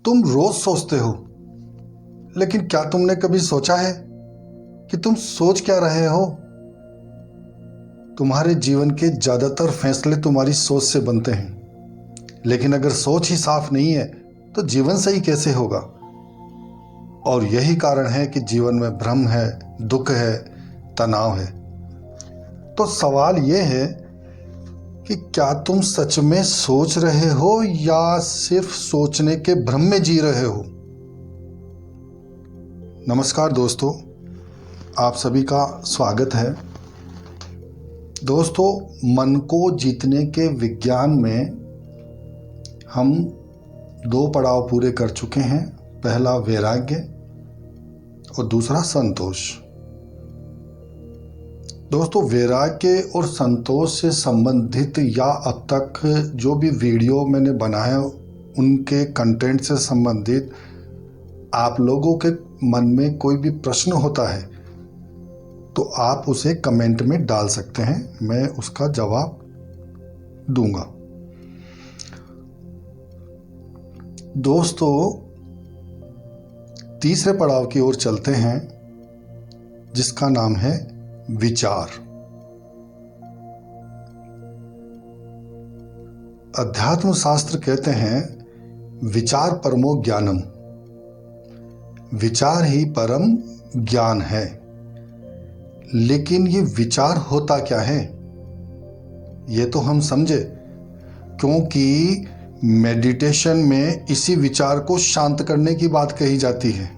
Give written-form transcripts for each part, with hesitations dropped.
तुम रोज सोचते हो, लेकिन क्या तुमने कभी सोचा है कि तुम सोच क्या रहे हो? तुम्हारे जीवन के ज्यादातर फैसले तुम्हारी सोच से बनते हैं, लेकिन अगर सोच ही साफ नहीं है तो जीवन सही कैसे होगा? और यही कारण है कि जीवन में भ्रम है, दुख है, तनाव है। तो सवाल यह है कि क्या तुम सच में सोच रहे हो या सिर्फ सोचने के भ्रम में जी रहे हो? नमस्कार दोस्तों, आप सभी का स्वागत है। दोस्तों, मन को जीतने के विज्ञान में हम 2 पड़ाव पूरे कर चुके हैं। पहला वैराग्य और दूसरा संतोष। दोस्तों, वैराग्य और संतोष से संबंधित या अब तक जो भी वीडियो मैंने बनाए उनके कंटेंट से संबंधित आप लोगों के मन में कोई भी प्रश्न होता है तो आप उसे कमेंट में डाल सकते हैं, मैं उसका जवाब दूंगा। दोस्तों, तीसरे पड़ाव की ओर चलते हैं जिसका नाम है विचार। अध्यात्म शास्त्र कहते हैं विचार परमो ज्ञानम, विचार ही परम ज्ञान है। लेकिन ये विचार होता क्या है ये तो हम समझे, क्योंकि मेडिटेशन में इसी विचार को शांत करने की बात कही जाती है।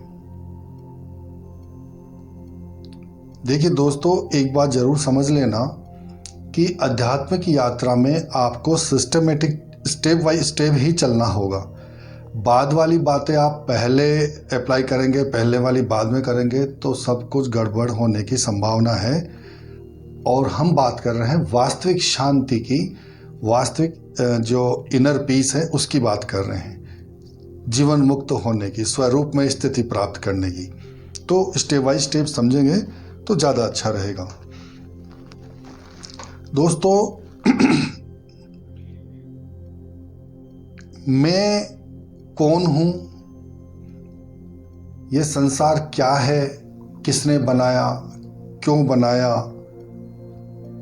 देखिए दोस्तों, एक बात जरूर समझ लेना कि आध्यात्मिक यात्रा में आपको सिस्टमेटिक स्टेप बाय स्टेप ही चलना होगा। बाद वाली बातें आप पहले अप्लाई करेंगे, पहले वाली बाद में करेंगे तो सब कुछ गड़बड़ होने की संभावना है। और हम बात कर रहे हैं वास्तविक शांति की, वास्तविक जो इनर पीस है उसकी बात कर रहे हैं, जीवन मुक्त होने की, स्वरूप में स्थिति प्राप्त करने की। तो स्टेप बाय स्टेप समझेंगे तो ज़्यादा अच्छा रहेगा। दोस्तों, मैं कौन हूँ, ये संसार क्या है, किसने बनाया, क्यों बनाया,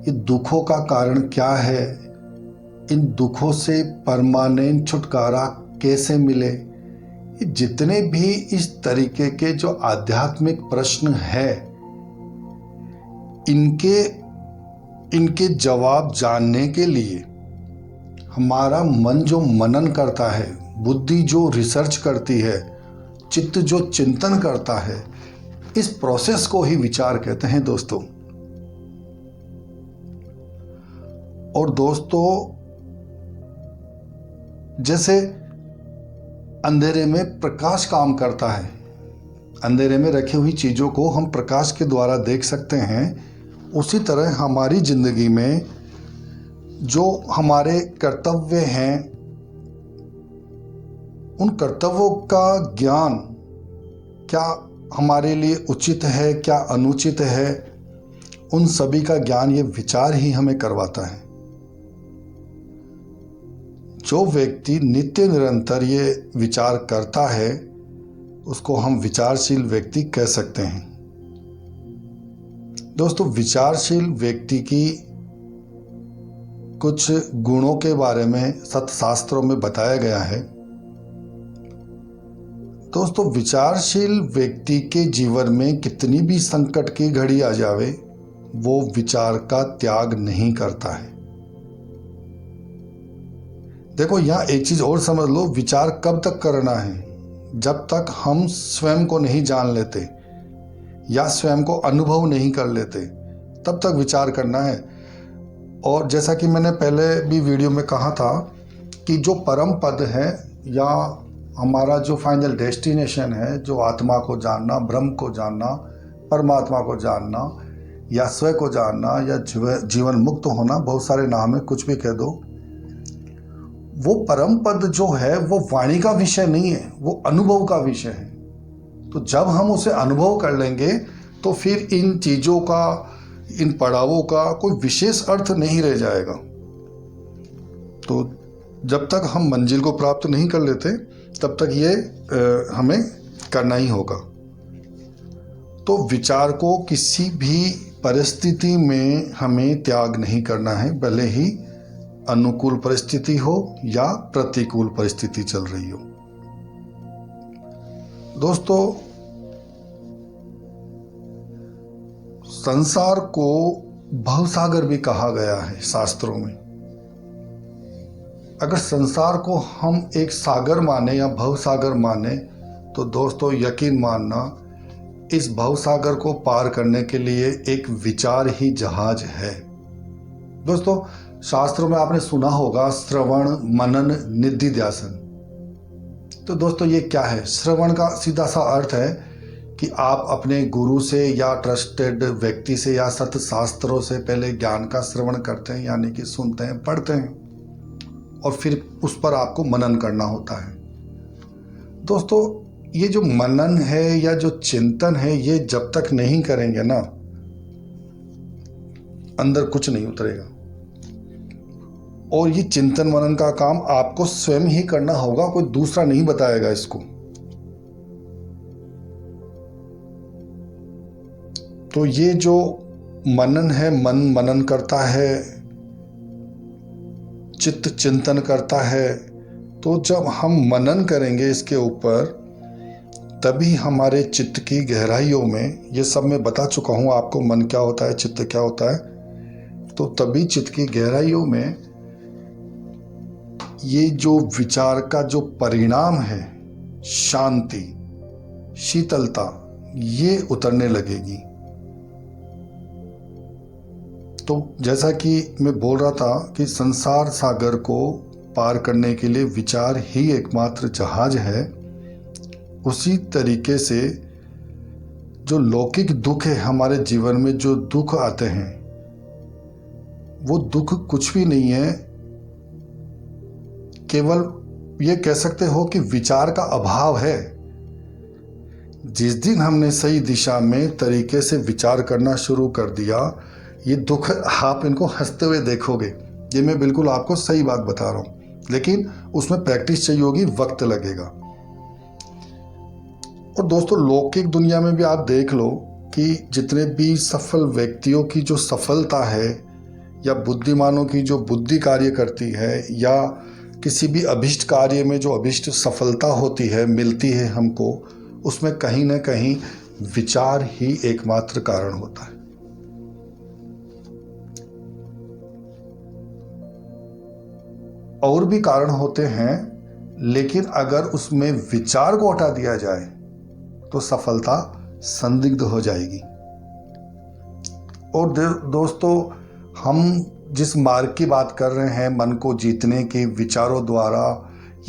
ये दुखों का कारण क्या है, इन दुखों से परमानेंट छुटकारा कैसे मिले, ये जितने भी इस तरीके के जो आध्यात्मिक प्रश्न है इनके जवाब जानने के लिए हमारा मन जो मनन करता है, बुद्धि जो रिसर्च करती है, चित्त जो चिंतन करता है, इस प्रोसेस को ही विचार कहते हैं दोस्तों। और दोस्तों, जैसे अंधेरे में प्रकाश काम करता है, अंधेरे में रखी हुई चीजों को हम प्रकाश के द्वारा देख सकते हैं, उसी तरह हमारी जिंदगी में जो हमारे कर्तव्य हैं, उन कर्तव्यों का ज्ञान क्या हमारे लिए उचित है, क्या अनुचित है, उन सभी का ज्ञान ये विचार ही हमें करवाता है। जो व्यक्ति नित्य निरंतर ये विचार करता है उसको हम विचारशील व्यक्ति कह सकते हैं। दोस्तों, विचारशील व्यक्ति की कुछ गुणों के बारे में सत्शास्त्रों में बताया गया है। दोस्तों, विचारशील व्यक्ति के जीवन में कितनी भी संकट की घड़ी आ जावे, वो विचार का त्याग नहीं करता है। देखो, यहां एक चीज और समझ लो, विचार कब तक करना है? जब तक हम स्वयं को नहीं जान लेते या स्वयं को अनुभव नहीं कर लेते, तब तक विचार करना है। और जैसा कि मैंने पहले भी वीडियो में कहा था कि जो परम पद है या हमारा जो फाइनल डेस्टिनेशन है, जो आत्मा को जानना, ब्रह्म को जानना, परमात्मा को जानना या स्वयं को जानना या जीवन मुक्त होना, बहुत सारे नाम है, कुछ भी कह दो, वो परम पद जो है वो वाणी का विषय नहीं है, वो अनुभव का विषय है। तो जब हम उसे अनुभव कर लेंगे तो फिर इन चीज़ों का, इन पड़ावों का कोई विशेष अर्थ नहीं रह जाएगा। तो जब तक हम मंजिल को प्राप्त नहीं कर लेते तब तक ये हमें करना ही होगा। तो विचार को किसी भी परिस्थिति में हमें त्याग नहीं करना है, भले ही अनुकूल परिस्थिति हो या प्रतिकूल परिस्थिति चल रही हो। दोस्तों, संसार को भवसागर भी कहा गया है शास्त्रों में। अगर संसार को हम एक सागर माने या भवसागर माने तो दोस्तों यकीन मानना, इस भवसागर को पार करने के लिए एक विचार ही जहाज है। दोस्तों, शास्त्रों में आपने सुना होगा श्रवण मनन निधिध्यासन। तो दोस्तों ये क्या है? श्रवण का सीधा सा अर्थ है कि आप अपने गुरु से या ट्रस्टेड व्यक्ति से या सत शास्त्रों से पहले ज्ञान का श्रवण करते हैं, यानी कि सुनते हैं, पढ़ते हैं, और फिर उस पर आपको मनन करना होता है। दोस्तों, ये जो मनन है या जो चिंतन है, ये जब तक नहीं करेंगे ना, अंदर कुछ नहीं उतरेगा। और ये चिंतन मनन का काम आपको स्वयं ही करना होगा, कोई दूसरा नहीं बताएगा इसको। तो ये जो मनन है, मन मनन करता है, चित्त चिंतन करता है। तो जब हम मनन करेंगे इसके ऊपर, तभी हमारे चित्त की गहराइयों में, ये सब मैं बता चुका हूँ आपको, मन क्या होता है, चित्त क्या होता है, तो तभी चित्त की गहराइयों में ये जो विचार का जो परिणाम है, शांति, शीतलता, ये उतरने लगेगी। तो जैसा कि मैं बोल रहा था कि संसार सागर को पार करने के लिए विचार ही एकमात्र जहाज है, उसी तरीके से जो लौकिक दुख है हमारे जीवन में, जो दुख आते हैं, वो दुख कुछ भी नहीं है, केवल ये कह सकते हो कि विचार का अभाव है। जिस दिन हमने सही दिशा में तरीके से विचार करना शुरू कर दिया, ये दुख आप इनको हंसते हुए देखोगे। ये मैं बिल्कुल आपको सही बात बता रहा हूँ, लेकिन उसमें प्रैक्टिस चाहिए होगी, वक्त लगेगा। और दोस्तों, लौकिक दुनिया में भी आप देख लो कि जितने भी सफल व्यक्तियों की जो सफलता है, या बुद्धिमानों की जो बुद्धि कार्य करती है, या किसी भी अभिष्ट कार्य में जो अभिष्ट सफलता होती है, मिलती है हमको, उसमें कहीं ना कहीं विचार ही एकमात्र कारण होता है। और भी कारण होते हैं, लेकिन अगर उसमें विचार को हटा दिया जाए तो सफलता संदिग्ध हो जाएगी। और दोस्तों, हम जिस मार्ग की बात कर रहे हैं, मन को जीतने के विचारों द्वारा,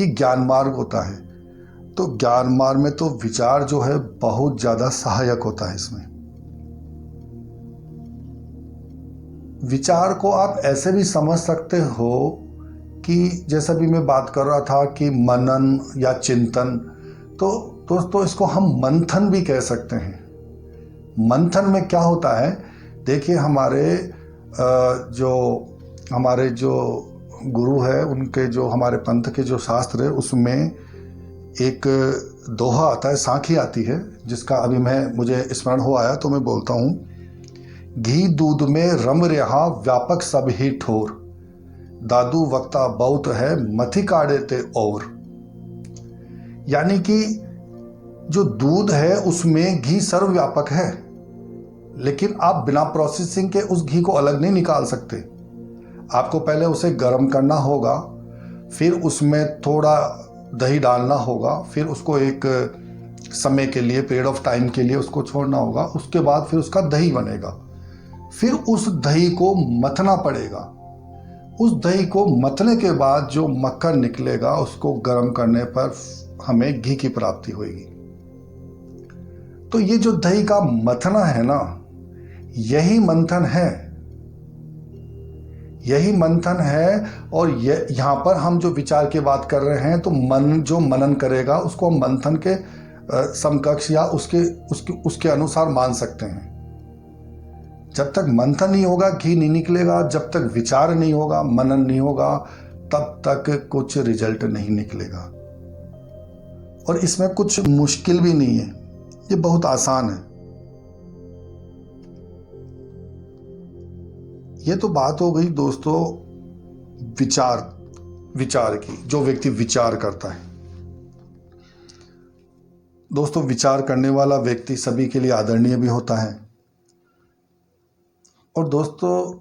ये ज्ञान मार्ग होता है। तो ज्ञान मार्ग में तो विचार जो है बहुत ज़्यादा सहायक होता है। इसमें विचार को आप ऐसे भी समझ सकते हो कि जैसा भी मैं बात कर रहा था कि मनन या चिंतन, तो दोस्तों इसको हम मंथन भी कह सकते हैं। मंथन में क्या होता है, देखिए हमारे जो गुरु है, उनके जो हमारे पंथ के जो शास्त्र है, उसमें एक दोहा आता है, साखी आती है, जिसका अभी मुझे स्मरण हो आया तो मैं बोलता हूँ। घी दूध में रम रहा व्यापक सब ही ठोर, दादू वक्ता बहुत है मथी काढ़े ते और। यानी कि जो दूध है उसमें घी सर्वव्यापक है, लेकिन आप बिना प्रोसेसिंग के उस घी को अलग नहीं निकाल सकते। आपको पहले उसे गर्म करना होगा, फिर उसमें थोड़ा दही डालना होगा, फिर उसको एक समय के लिए, पीरियड ऑफ टाइम के लिए उसको छोड़ना होगा। उसके बाद फिर उसका दही बनेगा, फिर उस दही को मथना पड़ेगा। उस दही को मथने के बाद जो मक्खन निकलेगा, उसको गर्म करने पर हमें घी की प्राप्ति होगी। तो ये जो दही का मथना है ना, यही मंथन है, यही मंथन है। और यहाँ पर हम जो विचार की बात कर रहे हैं, तो मन जो मनन करेगा उसको हम मंथन के समकक्ष या उसके अनुसार मान सकते हैं। जब तक मंथन नहीं होगा, घी नहीं निकलेगा, जब तक विचार नहीं होगा, मनन नहीं होगा, तब तक कुछ रिजल्ट नहीं निकलेगा। और इसमें कुछ मुश्किल भी नहीं है, ये बहुत आसान है। ये तो बात हो गई दोस्तों विचार की, जो व्यक्ति विचार करता है। दोस्तों विचार करने वाला व्यक्ति सभी के लिए आदरणीय भी होता है। और दोस्तों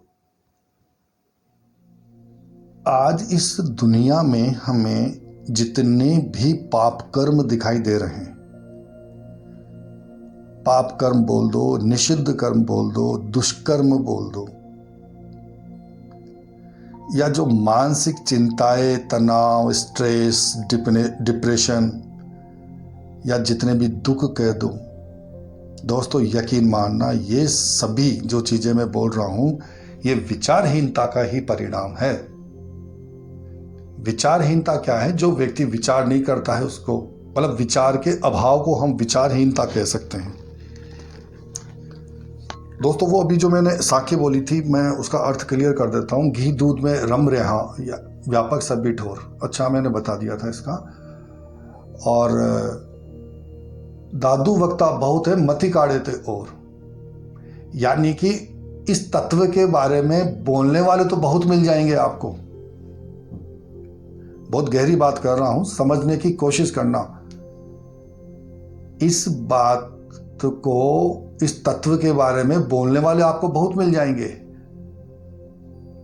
आज इस दुनिया में हमें जितने भी पाप कर्म दिखाई दे रहे हैं, पाप कर्म बोल दो, निषिद्ध कर्म बोल दो, दुष्कर्म बोल दो, या जो मानसिक चिंताएं, तनाव, स्ट्रेस, डिप्रेशन, या जितने भी दुख कह दो, दोस्तों यकीन मानना ये सभी जो चीजें मैं बोल रहा हूं ये विचारहीनता का ही परिणाम है। विचारहीनता क्या है? जो व्यक्ति विचार नहीं करता है उसको, मतलब विचार के अभाव को हम विचारहीनता कह सकते हैं। दोस्तों वो अभी जो मैंने साखी बोली थी, मैं उसका अर्थ क्लियर कर देता हूँ। घी दूध में रम रहा या व्यापक सभी ठोर, अच्छा मैंने बता दिया था इसका। और दादू वक्ता बहुत है, मति काढ़े ते और, यानी कि इस तत्व के बारे में बोलने वाले तो बहुत मिल जाएंगे आपको। बहुत गहरी बात कर रहा हूं, समझने की कोशिश करना। इस बात को, इस तत्व के बारे में बोलने वाले आपको बहुत मिल जाएंगे।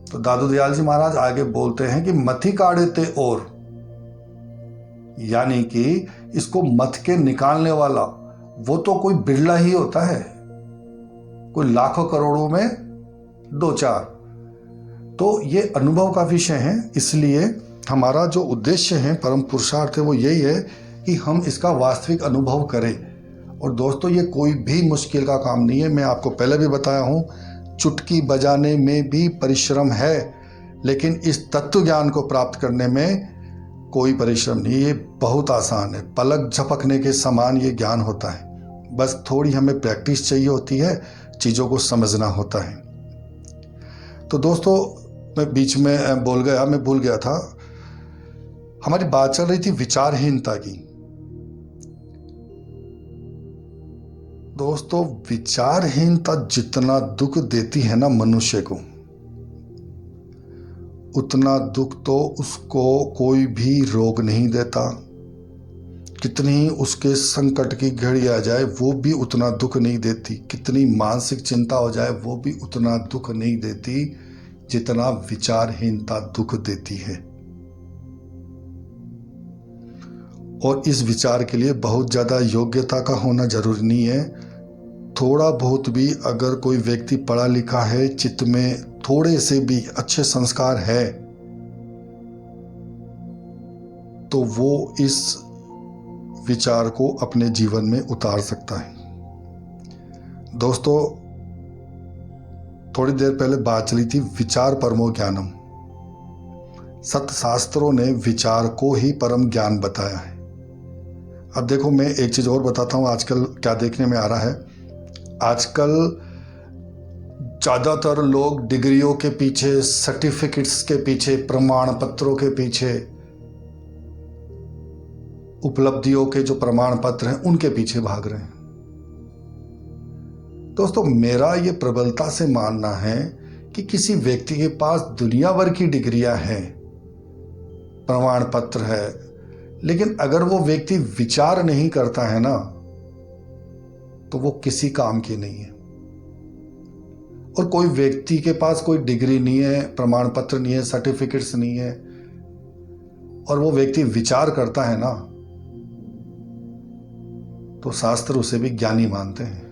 तो दादू दयाल जी महाराज आगे बोलते हैं कि मथी काढ़े ते और, यानी कि इसको मथ के निकालने वाला वो तो कोई बिरला ही होता है, कोई लाखों करोड़ों में दो चार। तो ये अनुभव का विषय है, इसलिए हमारा जो उद्देश्य है, परम पुरुषार्थ है, वो यही है कि हम इसका वास्तविक अनुभव करें। और दोस्तों ये कोई भी मुश्किल का काम नहीं है, मैं आपको पहले भी बताया हूँ, चुटकी बजाने में भी परिश्रम है, लेकिन इस तत्व ज्ञान को प्राप्त करने में कोई परिश्रम नहीं, ये बहुत आसान है। पलक झपकने के समान ये ज्ञान होता है, बस थोड़ी हमें प्रैक्टिस चाहिए होती है, चीज़ों को समझना होता है। तो दोस्तों मैं बीच में बोल गया, मैं भूल गया था, हमारी बात चल रही थी विचारहीनता की। दोस्तों विचारहीनता जितना दुख देती है ना मनुष्य को, उतना दुख तो उसको कोई भी रोग नहीं देता। कितनी ही उसके संकट की घड़ी आ जाए वो भी उतना दुख नहीं देती, कितनी मानसिक चिंता हो जाए वो भी उतना दुख नहीं देती जितना विचारहीनता दुख देती है। और इस विचार के लिए बहुत ज़्यादा योग्यता का होना जरूरी नहीं है। थोड़ा बहुत भी अगर कोई व्यक्ति पढ़ा लिखा है, चित्त में थोड़े से भी अच्छे संस्कार है, तो वो इस विचार को अपने जीवन में उतार सकता है। दोस्तों थोड़ी देर पहले बात चली थी विचार परमो ज्ञानम। सत शास्त्रों ने विचार को ही परम ज्ञान बताया है। अब देखो मैं एक चीज और बताता हूँ, आजकल क्या देखने में आ रहा है। आजकल ज़्यादातर लोग डिग्रियों के पीछे, सर्टिफिकेट्स के पीछे, प्रमाण पत्रों के पीछे, उपलब्धियों के जो प्रमाण पत्र हैं उनके पीछे भाग रहे हैं। दोस्तों मेरा ये प्रबलता से मानना है कि किसी व्यक्ति के पास दुनिया भर की डिग्रियां हैं, प्रमाण पत्र है, लेकिन अगर वो व्यक्ति विचार नहीं करता है ना, तो वो किसी काम की नहीं है। और कोई व्यक्ति के पास कोई डिग्री नहीं है, प्रमाण पत्र नहीं है, सर्टिफिकेट्स नहीं है, और वो व्यक्ति विचार करता है ना, तो शास्त्र उसे भी ज्ञानी मानते हैं।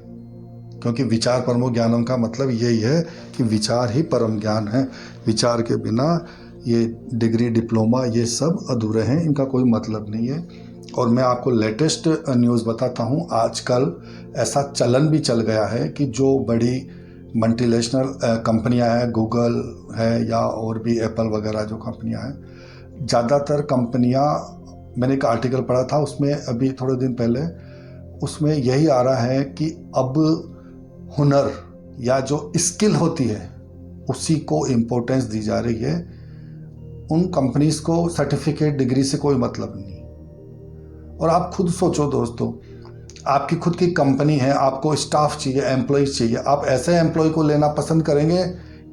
क्योंकि विचार परमो ज्ञानम का मतलब यही है कि विचार ही परम ज्ञान है। विचार के बिना ये डिग्री, डिप्लोमा, ये सब अधूरे हैं, इनका कोई मतलब नहीं है। और मैं आपको लेटेस्ट न्यूज़ बताता हूँ। आजकल ऐसा चलन भी चल गया है कि जो बड़ी मल्टीनेशनल कंपनियां हैं, गूगल है या और भी एप्पल वगैरह जो कंपनियां हैं, ज़्यादातर कंपनियां, मैंने एक आर्टिकल पढ़ा था उसमें अभी थोड़े दिन पहले, उसमें यही आ रहा है कि अब हुनर या जो स्किल होती है उसी को इम्पोर्टेंस दी जा रही है। उन कंपनीज को सर्टिफिकेट, डिग्री से कोई मतलब नहीं। और आप खुद सोचो दोस्तों, आपकी खुद की कंपनी है, आपको स्टाफ चाहिए, एम्प्लॉयज़ चाहिए, आप ऐसे एम्प्लॉय को लेना पसंद करेंगे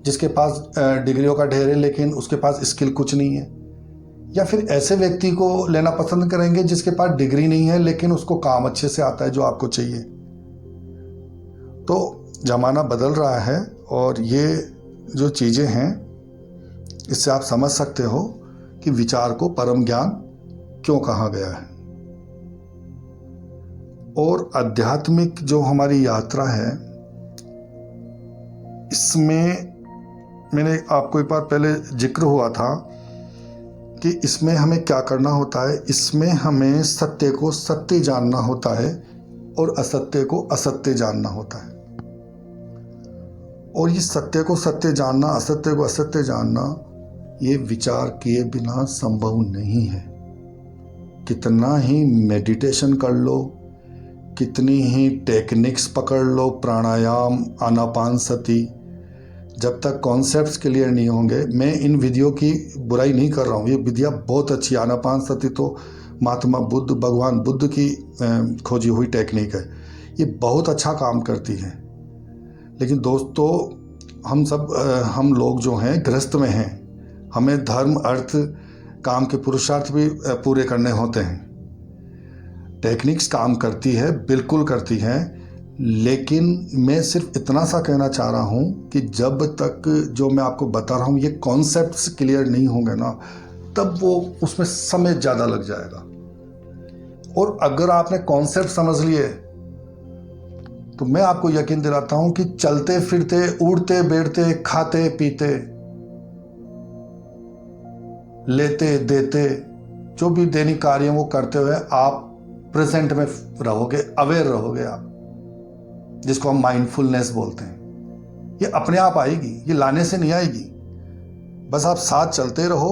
जिसके पास डिग्रियों का ढेर है लेकिन उसके पास स्किल कुछ नहीं है, या फिर ऐसे व्यक्ति को लेना पसंद करेंगे जिसके पास डिग्री नहीं है लेकिन उसको काम अच्छे से आता है जो आपको चाहिए? तो ज़माना बदल रहा है और ये जो चीज़ें हैं इससे आप समझ सकते हो कि विचार को परम ज्ञान क्यों कहा गया है। और आध्यात्मिक जो हमारी यात्रा है इसमें मैंने आपको एक बार पहले जिक्र हुआ था कि इसमें हमें क्या करना होता है। इसमें हमें सत्य को सत्य जानना होता है और असत्य को असत्य जानना होता है। और ये सत्य को सत्य जानना, असत्य को असत्य जानना, ये विचार किए बिना संभव नहीं है। कितना ही मेडिटेशन कर लो, कितनी ही टेक्निक्स पकड़ लो, प्राणायाम, आनापानसति, जब तक कॉन्सेप्ट्स क्लियर नहीं होंगे। मैं इन विधियों की बुराई नहीं कर रहा हूँ, ये विधियाँ बहुत अच्छी। आनापानसति तो महात्मा बुद्ध, भगवान बुद्ध की खोजी हुई टेक्निक है, ये बहुत अच्छा काम करती है। लेकिन दोस्तों, हम लोग जो हैं गृहस्थ में हैं, हमें धर्म, अर्थ, काम के पुरुषार्थ भी पूरे करने होते हैं। टेक्निक्स काम करती है, बिल्कुल करती है, लेकिन मैं सिर्फ इतना सा कहना चाह रहा हूँ कि जब तक जो मैं आपको बता रहा हूँ ये कॉन्सेप्ट्स क्लियर नहीं होंगे ना, तब वो उसमें समय ज़्यादा लग जाएगा। और अगर आपने कॉन्सेप्ट समझ लिए तो मैं आपको यकीन दिलाता हूँ कि चलते फिरते, उड़ते बैठते, खाते पीते, लेते देते, जो भी दैनिक कार्य वो करते हुए आप प्रेजेंट में रहोगे, अवेयर रहोगे आप, जिसको हम माइंडफुलनेस बोलते हैं। ये अपने आप आएगी, ये लाने से नहीं आएगी, बस आप साथ चलते रहो।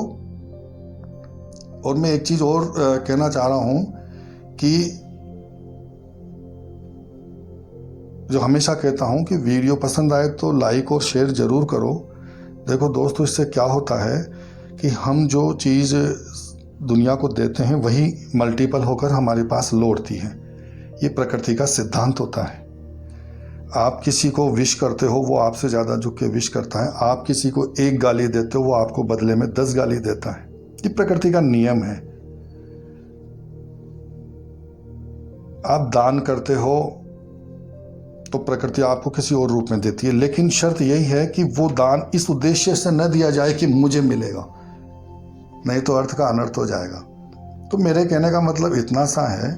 और मैं एक चीज़ और कहना चाह रहा हूँ कि जो हमेशा कहता हूँ कि वीडियो पसंद आए तो लाइक और शेयर ज़रूर करो। देखो दोस्तों, इससे क्या होता है कि हम जो चीज़ दुनिया को देते हैं वही मल्टीपल होकर हमारे पास लौटती है। ये प्रकृति का सिद्धांत होता है। आप किसी को विश करते हो, वो आपसे ज़्यादा झुक के विश करता है। आप किसी को एक गाली देते हो, वो आपको बदले में 10 गाली देता है। ये प्रकृति का नियम है। आप दान करते हो तो प्रकृति आपको किसी और रूप में देती है, लेकिन शर्त यही है कि वो दान इस उद्देश्य से न दिया जाए कि मुझे मिलेगा, नहीं तो अर्थ का अनर्थ हो जाएगा। तो मेरे कहने का मतलब इतना सा है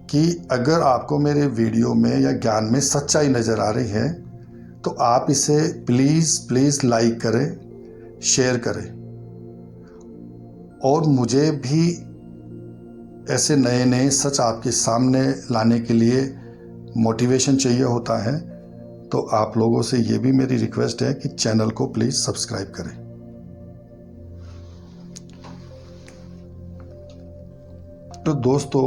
कि अगर आपको मेरे वीडियो में या ज्ञान में सच्चाई नज़र आ रही है तो आप इसे प्लीज़ लाइक करें, शेयर करें। और मुझे भी ऐसे नए नए सच आपके सामने लाने के लिए मोटिवेशन चाहिए होता है। तो आप लोगों से ये भी मेरी रिक्वेस्ट है कि चैनल को प्लीज़ सब्सक्राइब करें। तो दोस्तों,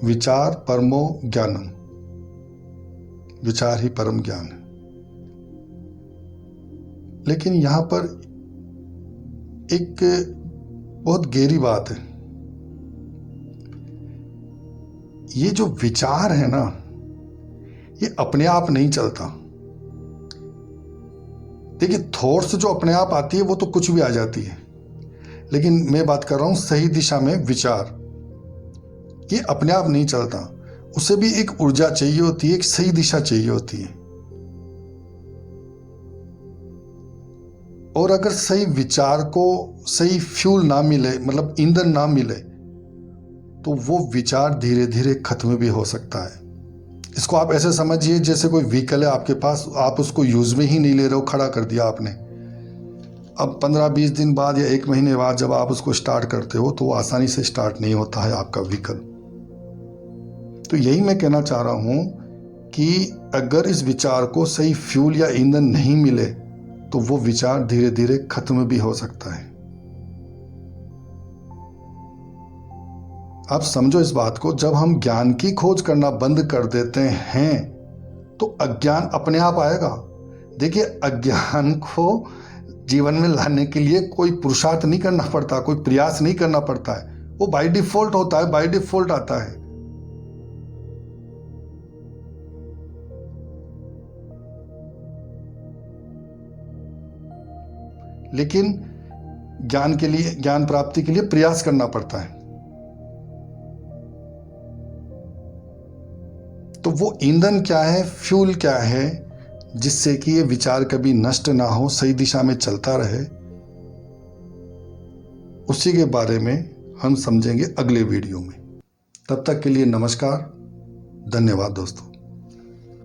विचार परमो ज्ञानम, विचार ही परम ज्ञान है। लेकिन यहाँ पर एक बहुत गहरी बात है। ये जो विचार है ना, ये अपने आप नहीं चलता। देखिए, थॉट्स जो अपने आप आती है वो तो कुछ भी आ जाती है, लेकिन मैं बात कर रहा हूं सही दिशा में विचार। ये अपने आप नहीं चलता, उसे भी एक ऊर्जा चाहिए होती है, एक सही दिशा चाहिए होती है। और अगर सही विचार को सही फ्यूल ना मिले, मतलब ईंधन ना मिले, तो वो विचार धीरे धीरे खत्म भी हो सकता है। इसको आप ऐसे समझिए जैसे कोई व्हीकल है आपके पास, आप उसको यूज में ही नहीं ले रहे हो, खड़ा कर दिया आपने। अब 15-20 दिन बाद या 1 महीने बाद जब आप उसको स्टार्ट करते हो तो वो आसानी से स्टार्ट नहीं होता है आपका व्हीकल। तो यही मैं कहना चाह रहा हूं कि अगर इस विचार को सही फ्यूल या ईंधन नहीं मिले तो वो विचार धीरे धीरे खत्म भी हो सकता है। आप समझो इस बात को, जब हम ज्ञान की खोज करना बंद कर देते हैं तो अज्ञान अपने आप आएगा। देखिए, अज्ञान को जीवन में लाने के लिए कोई पुरुषार्थ नहीं करना पड़ता, कोई प्रयास नहीं करना पड़ता है, वो बाय डिफॉल्ट होता है, बाय डिफॉल्ट आता है। लेकिन ज्ञान के लिए, ज्ञान प्राप्ति के लिए प्रयास करना पड़ता है। तो वो ईंधन क्या है, फ्यूल क्या है, जिससे कि ये विचार कभी नष्ट ना हो, सही दिशा में चलता रहे, उसी के बारे में हम समझेंगे अगले वीडियो में। तब तक के लिए नमस्कार, धन्यवाद दोस्तों।